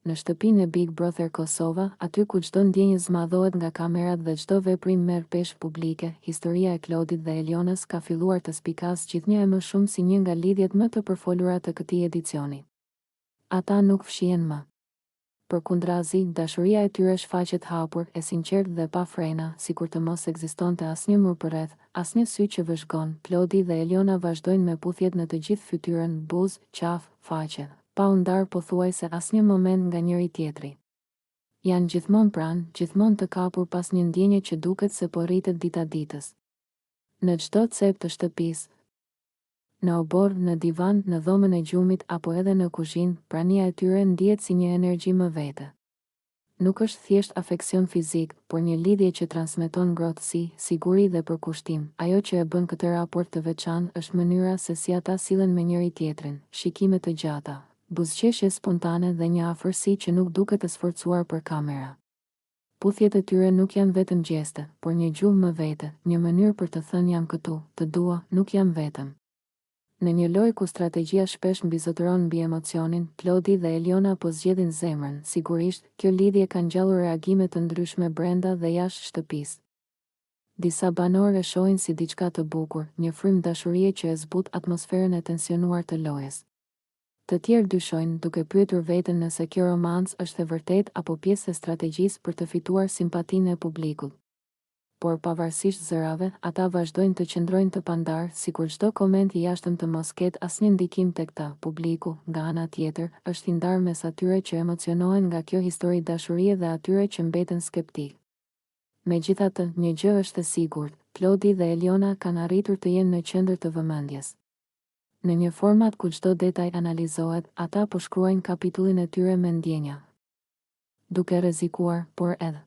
në shtëpinë e Big Brother Kosova, aty ku çdo ndjenjë zmadhohet nga kamerat dhe çdo veprim merr peshë publike, historia e Klodit dhe Elionës ka filluar të spikas gjithnjë e më shumë si një nga lidhjet më të përfolura të këtij edicioni. Ata nuk fshihen më. Përkundrazi, dashuria e tyre shfaqet hapur, e sinqertë dhe pa frena, sikur të mos ekzistonte asnjë mur përreth, asnjë sy që vëzhgon. Klodi dhe Eliona vazhdojnë me puthjet në të gjithë fytyrën, buzë, qafë, faqe, pa u ndarë pothuajse asnjë moment nga njëri tjetri. Janë gjithmonë pranë, gjithmonë të kapur pas një ndjenje që duket se po rritet dita ditës. Në çdo cep të shtëpisë, në obor, në divan, në dhomën e gjumit apo edhe në kuzhinë, prania e tyre ndihet si një energji më vete. Nuk është thjesht afeksion fizik, por një lidhje që transmeton ngrohtësi, siguri dhe përkushtim. Ajo që e bën këtë raport të veçantë është mënyra se si ata sillen me njëri tjetrin, shikime të gjata, buzëqeshje spontane dhe një afërsi që nuk duket të sforcuar për kamera. Puthjet e tyre nuk janë vetëm gjeste, por një gjuhë më vete, një mënyrë për të thënë jam këtu, të dua, nuk jam vetëm. Në një lojë ku strategjia shpesh mbizotëron mbi emocionin, Klodi dhe Eliona po zgjedhin zemrën. Sigurisht, kjo lidhje ka ngjallur reagime të ndryshme brenda dhe jashtë shtëpisë. Disa banorë e shohin si diçka të bukur, një frymë dashurie që e zbut atmosferën e tensionuar të lojës. Të tjerë dyshojnë, duke pyetur veten nëse kjo romancë është e vërtetë apo pjesë e strategjisë për të fituar simpatinë e publikut. Por pavarësisht zërave, ata vazhdojnë të qëndrojnë të pandarë, sikur çdo koment I jashtëm të mos ketë asnjë ndikim tek ta. Publiku, nga ana tjetër, është I ndarë mes atyre që emocionohen nga kjo histori dashurie dhe atyre që mbeten skeptik. Megjithatë, një gjë është e sigurt, Klodi dhe Eliona kanë arritur të jenë në qendër të vëmendjes. Në një format ku çdo detaj analizohet, ata po shkruajnë kapitullin e tyre me ndjenja. Duke rrezikuar, por edhe